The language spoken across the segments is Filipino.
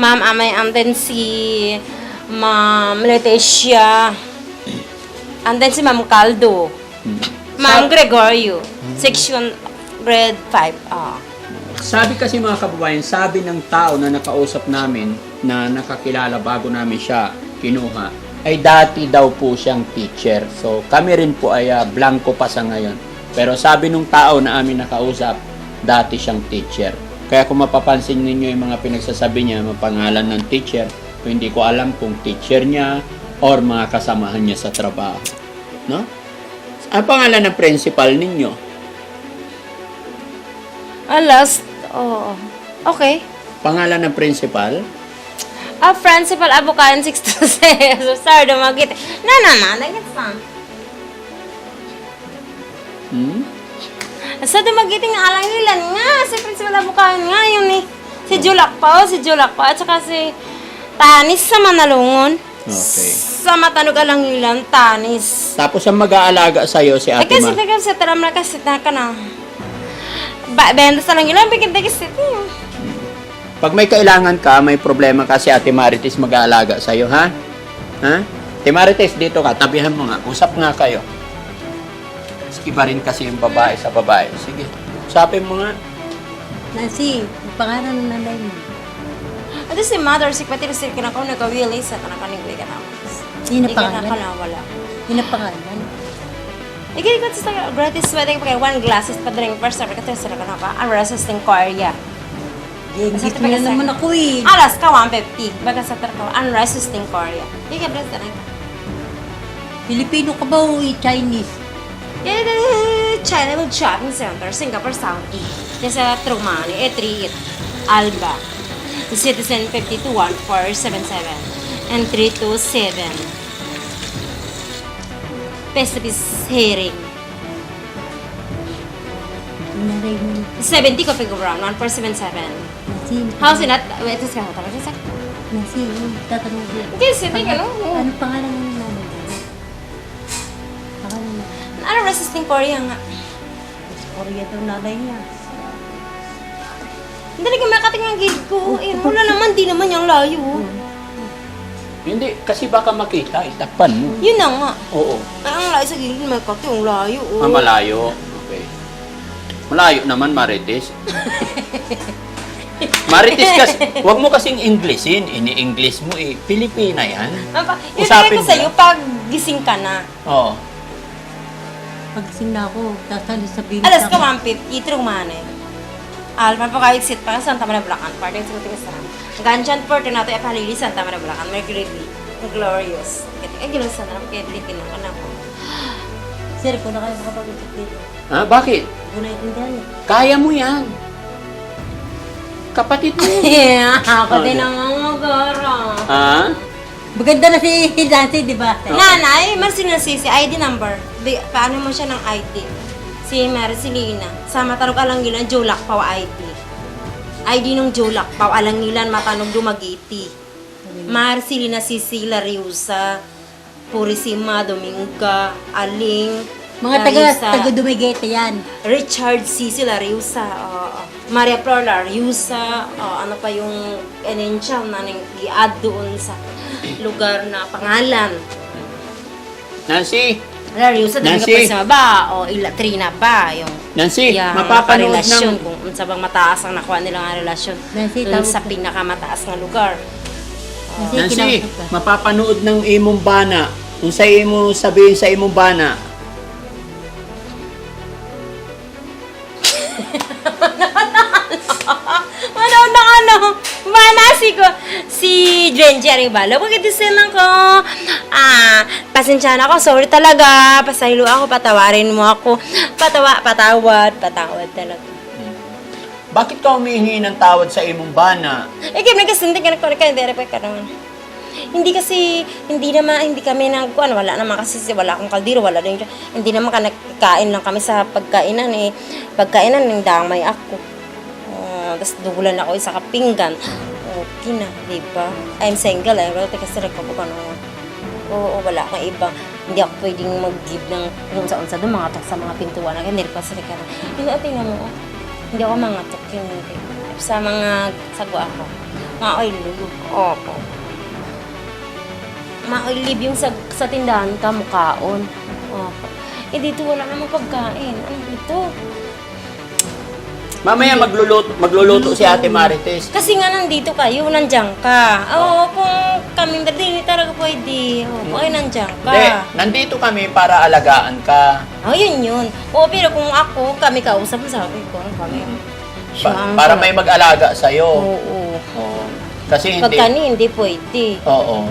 Ma'am Amay, and then si Ma'am Leticia, and then si Ma'am Caldo, Ma'am Gregorio, section grade 5. Sabi kasi mga kababayan, sabi ng tao na nakausap namin, na nakakilala bago namin siya kinuha, ay dati daw po siyang teacher. So kami rin po ay blanco pa sa ngayon. Pero sabi nung tao na amin nakausap, dati siyang teacher. Kaya kung mapapansin ninyo yung mga pinagsasabi niya, mga pangalan ng teacher, hindi ko alam kung teacher niya or mga kasamahan niya sa trabaho. No? Ang pangalan ng principal ninyo? Last, okay. Pangalan ng principal? Principal Abukayan 626. So, sorry, dumagit. Na, that's fine. Sa dumagiting alang nila nga, si Principal Abukayan nga, yun eh. Si Julak pa, at saka si Tanis sa Manalungon. Okay. Sa Matanog alang ilan, Tanis. Tapos ang mag-aalaga sa'yo si Ate Ma. Kasi taram na kasi na ka na. Benda sa lang ilan, bigyan tayo kasi. Pag may kailangan ka, may problema ka, si Ate Marites mag-aalaga sa'yo, ha? Ha? Ate Marites, dito ka, tabihan mo nga, usap nga kayo. Iba rin kasi yung babae sa babae. Sige, usapin mo nga. Nancy, pangalan ng nanay mo. Ito si Mother, si Pati Rizal, kinakaw nag-willis at nakakanigway ka na. Sino pangalan? Hindi ka nakawala. Sino pangalan? Ikikot sa gratis wedding pa kayo, 1 glasses pa drink first, sabi ka ito, sila ka na pa, ang resist ng Korea. Gigit mo na naman ako eh. Alas ka, 150. Baga sa tarka, ang resist ng Korea. Ikikot sa tarka. Pilipino ka ba o Chinese? China Shopping Center, Singapore Saudi. Sa Trumani, E3, Alba. Citizen 52 1477 and 327. Pestabis Herring. Nanay mo. 70 Coffee Ground 1477. Nancy. House in at wait, is ka tapos sa. Nancy, tatanong ko. Kasi tingnan Ano pangalan ng nanay mo? Pangalan mo. Ano resisting Korea nga. Korea daw nanay niya. Hindi ka makating ang gilid ko. Wala naman, di naman yung layo. Hindi, kasi baka makita, itakpan mo. Yun na nga. Oo. Ang layo sa gilid, may kati yung layo. Malayo. Okay. Malayo naman, Marites. Marites kasi, wag mo kasing Englishin. Ini-English mo eh. Pilipina yan. Yung sabi ko sa'yo, pag gising ka na. Oo. Pagsin na ako, tapos sabihin Alas ka 150, Trumani. Alma pa kahit sit pa Santa Maria Bulacan. Part ng sinuting isang. Ganchan Port na ito ay palili Santa Maria Bulacan. Mercury B. Glorious. Ay, gilos na lang. Kaya tikin ng anak ko. Sir, kung na kayo makapag-usap dito. Bakit? Hindi ko naiintindihan eh. Kaya mo yan. Kapatid mo. Yeah, ako din ang magara. Maganda na si Nancy, di ba? Nanay, Marcinal ID number. Paano mo siya ng ID? Si Marcelina. Sa Matanog Alangilan, Jolak Pao ID. ID nung Jolak Pao Alangilan, Matanog Dumagiti. Marcelina Cecilia Riusa, Purisima Dominga, Aling, Mga taga-Dumaguete yan. Richard Cecilia Riusa, Maria Flor Riusa, ano pa yung enensyal na nag-i-add doon sa lugar na pangalan. Nancy, Riusa, Dominga Nancy. Purisima ba? O Trina ba? Yung Nancy, yung mapapanood relasyon, ng... kung sa bang mataas ang nakuha nilang relasyon Nancy, dun tawag sa ka. pinakamataas na lugar. Nancy, kinausap ka. mapapanood ng imong bana. Kung sa imo sabihin sa imong bana, Manasi ko si Jerry Balo. Bakit isinan ko? Pasensya na ako. Sorry talaga. Pasahilo ako. Patawarin mo ako. Patawad talaga. bakit ka humihingi ng tawad sa imong bana? Kaya kasi hindi ka naman. Hindi kasi, hindi kami nagkuhan, wala naman kasi wala akong kaldero, wala din, hindi naman nagkain lang kami sa pagkainan eh. Pagkainan, ng damay ako. Tapos dugulan ako isa kapinggan. Okay na, di ba? I'm single eh, pero kasi nagkapo ka naman. Oo, wala akong iba. Hindi ako pwedeng mag-give ng kung sa doon, mga tok sa mga pintuan. Hindi pa sila ka na. Hindi, tingnan mo. Hindi ako mga tok yun. Sa mga sagwa ako. Ma-oil live. Opo. Ma-oil live yung sa tindahan ka, mukhaon. Opo. Eh, dito wala namang pagkain. Ano dito? Mamaya magluluto si Ate Marites. Kasi nga nandito kayo, nandiyan ka. Oo, kung kami hindi talaga pwede. Oo, ay nandiyan ka. Hindi, nandito kami para alagaan ka. Oh, yun. Oo, pero kung kami kausap, sabi ko, kami. Siya ang Para may mag-alaga sa'yo. Oo. Oo. Kasi Pag hindi pwede. Oo.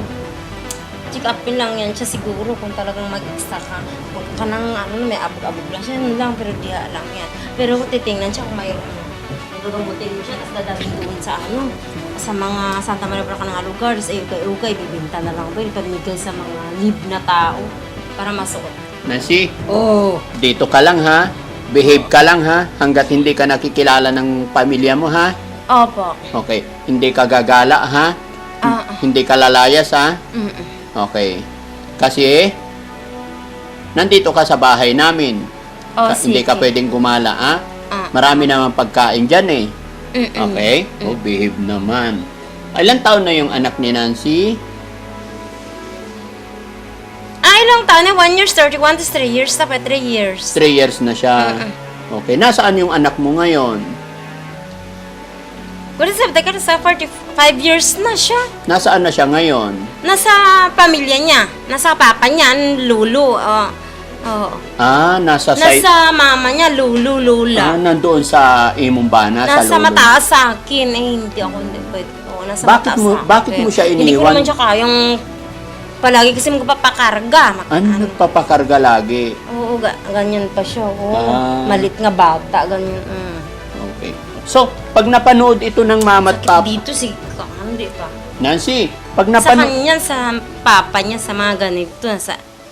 Check upin lang yan siya siguro kung talagang mag-extra ka. Kung ka nang may abog-abog lang siya, yun lang, pero diha lang yan. Pero titingnan siya kung mayroon. Gagamutin mo siya, tapos dadalhin doon sa mga Santa Maria Bulacan nga lugar, sa ukay-ukay, bibinta na lang ba, ipamigay sa mga live na tao para masuot. Nancy, Oo. dito ka lang ha. Behave ka lang ha. Hanggat hindi ka nakikilala ng pamilya mo ha. Opo. Okay. Hindi ka gagala ha. Hindi ka lalayas ha. Mm-mm. Okay. Kasi, nandito ka sa bahay namin. Oh, Hindi ka sige. pwedeng gumala ha. Ah. Marami naman pagkain dyan eh. Mm-mm. Okay? Oh, behave naman. Ilang taon na yung anak ni Nancy? Ilang taon na? 1 year, 31 to 3 years, tapos 3 years. 3 years na siya. Okay. Nasaan yung anak mo ngayon? Kung sabi ka, sa 45 years na siya. Nasaan na siya ngayon? Nasa pamilya niya. Nasa papa niya, lulo. Nasa site. Nasa mama niya, lulo, lula. Nandoon sa Imumbana, sa Nasa lolo. mataas sa akin. Hindi ako hindi pwede. Nasa Bakit mataas mo- sa akin. bakit mo siya Hindi ko iniwan? naman siya kayang palagi kasi magpapakarga. Nagpapakarga lagi? Oo, ganyan pa siya. Oo. Ah. Malit nga bata, ganyan. Okay. So, pag napanood ito ng mama at Sakit papa, dito si hindi pa. Nancy, pag Sa napanood, kanya, sa papa niya, sa mga ganito,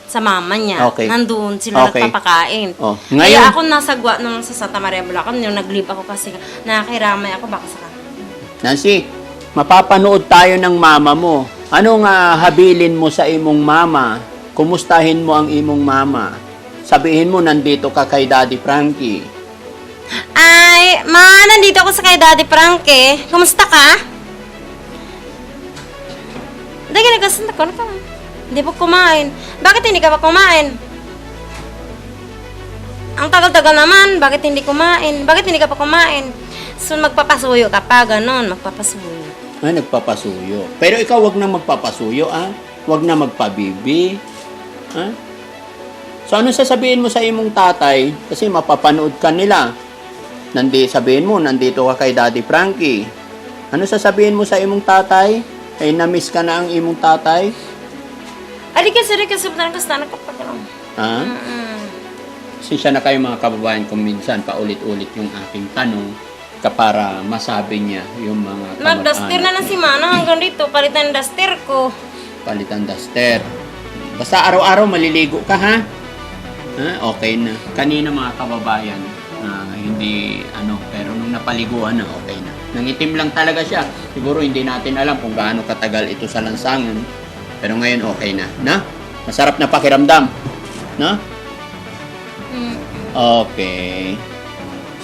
sa mama niya. Okay. Nandun sila Okay. nagpapakain. Oh, Kaya ngayon, ako nasagwa nung sa Santa Maria Bulacan, yung nag-leave ako kasi nakakiramay ako baka sa Nancy, mapapanood tayo ng mama mo. Anong habilin mo sa imong mama? Kumustahin mo ang imong mama? Sabihin mo, nandito ka kay Daddy Frankie. Ay, nandito ako sa kay Daddy Frankie. Kumusta ka? Hindi ka nagkasanta ko na ka. Hindi pa kumain. Bakit hindi ka pa kumain? Ang tagal-tagal naman. Bakit hindi kumain? Bakit hindi ka pa kumain? So, magpapasuyo ka pa. Ganon, magpapasuyo. Nagpapasuyo. Pero ikaw, wag na magpapasuyo, Wag na magpabibi. So, ano sasabihin mo sa imong tatay? Kasi mapapanood ka nila. Sabihin mo, nandito ka kay Daddy Frankie. Ano sasabihin mo sa imong tatay? Ay, na-miss ka na ang imong tatay? Sabi na nakapagano'n. Sinsya na kayo mga kababayan kung minsan paulit-ulit yung aking tanong para masabi niya yung mga Nag-duster na lang si Mana hanggang dito. Palitan duster ko. Palitan duster. Basta araw-araw maliligo ka, ha? Okay na. Kanina mga kababayan, hindi pero nung napaliguan na, okay na. Nangitim lang talaga siya. Siguro hindi natin alam kung gaano katagal ito sa lansangan. Pero ngayon okay na. Masarap na pakiramdam. Okay.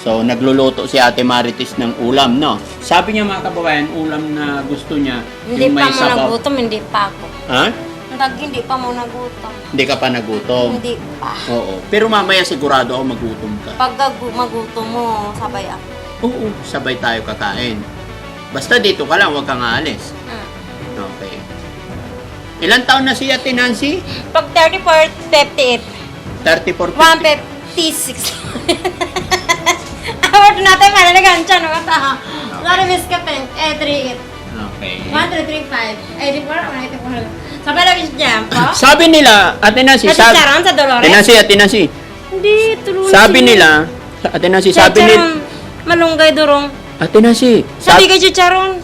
So, nagluluto si Ate Marites ng ulam, no? Sabi niya mga kababayan, ulam na gusto niya, Hindi yung pa may mo sabaw. nagutom, hindi pa ako. Ha? Hindi pa mo nagutom. Hindi ka pa nagutom? Hindi pa. Oo. Pero mamaya sigurado ako magutom ka. Pag magutom mo, sabay ako. Oo. Sabay tayo kakain. Basta dito ka lang, huwag kang aalis. Okay. Ilan taon na si Ate Nancy? Pag 34, 58. 34, 156. Award natin, malalagan siya, no? Kata, sorry, miss ka, 38. Okay. 1335. 84, 94. Sabay lagi siya, po? Sabi nila, Ate Nancy, Sa Chicharon, sa Dolores? Ate Nancy, Hindi, tulungan sabi sila. nila, Ate Nancy, sabi nila, Chicharon, malunggay durong. Ate Nancy, Sabi kay Chicharon,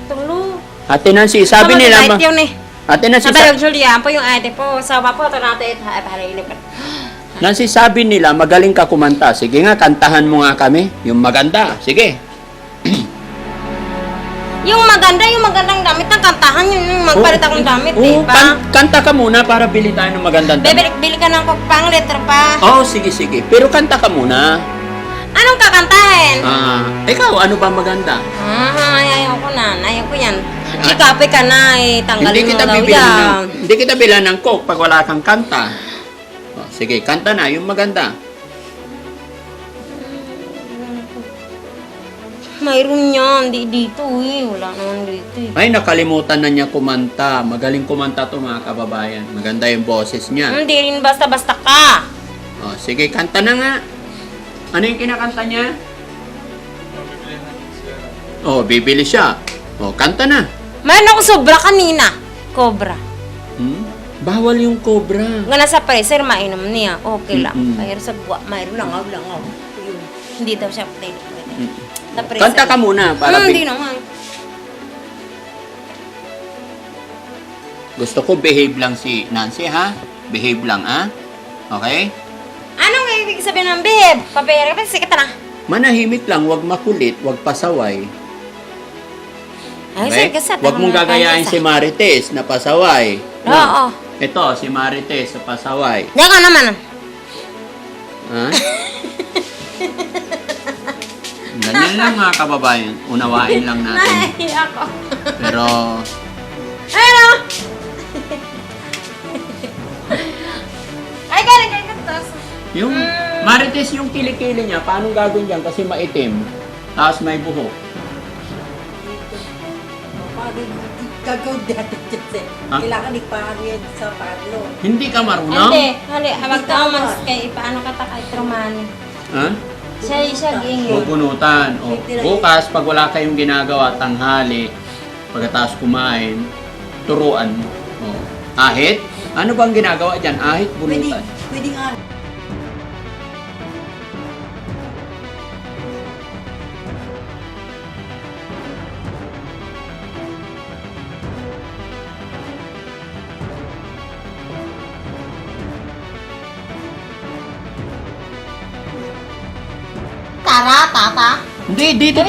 tulo. Ate Nancy, sabi nila, Sabay yun eh. Ate Nancy, Sabay lang Julian po yung ate po. Sabi po, ito natin, parilipan. Nancy, sabi nila, magaling ka kumanta. Sige nga, kantahan mo nga kami. Yung maganda. Sige. Yung magandang damit ng kantahan, yung magpalit akong damit, di Oo, ba? kanta ka muna para bili tayo ng magandang damit. Bili ka ng pang letra pa. Oh, sige. Pero kanta ka muna. Anong kakantahin? Ikaw, ano ba maganda? Ayaw ko na. Ayaw ko yan. Chikape ka na eh. Tanggalin mo daw yan. Hindi kita bilan ng coke pag wala kang kanta. Sige, kanta na, yung maganda. Mayroon yan. Di dito eh. Wala naman dito eh. Ay, nakalimutan na niya kumanta. Magaling kumanta to mga kababayan. Maganda yung boses niya. Hindi rin basta-basta ka. Sige, kanta na nga. Ano yung kinakanta niya? Bibili siya. Kanta na. Mayroon ako sobra kanina. Cobra. Bawal yung cobra. Nga nasa freezer, mainom niya. Okay lang. Mm-mm. Pero sa buwa, mayroon langaw. Yun. Hindi daw siya pwede. Sa freezer. Kanta ka muna. Para Hindi naman. Gusto ko behave lang si Nancy, ha? Behave lang, ha? Okay? Anong ibig sabihin ng babe? Papayari ka pa, sige na. Manahimik lang, wag makulit, wag pasaway. Ay, Okay? sige, sa Wag mong gagayahin si Marites na pasaway. Oo. Ito, si Marites sa pasaway. Diyan ka naman. Ha? Ganyan lang mga kababayan. Unawain lang natin. Ay, ako. Pero, Ano? Ay, galing kayo katos. yung Marites yung kilikili niya, paano gagawin yan? Kasi maitim. Tapos may buhok. Gagawin natin dyan sir. Ha? Kailangan ipaano yan sa palo. Hindi ka marunong? Hindi, hali, habag ka man kay paano ka ta kay Truman. Ha? Siya ginyo. Pupunutan. Bukas, pag wala kayong ginagawa, tanghali, pagkatapos kumain, turuan mo. Ahit? Ano bang ginagawa dyan? Ahit, bunutan. Pwede nga. Tata. Hindi, dito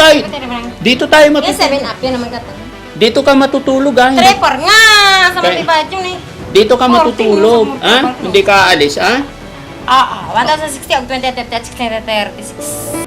tayo Yung matutulog. 7 up, yun naman ka to. Dito ka matutulog, ha? Hindi- Trepor nga! Sa Kaya- matibad yun eh. Dito ka 40 matutulog, minsan mo ha? kapag- Hindi ka aalis, ha? 1060 og 20 36.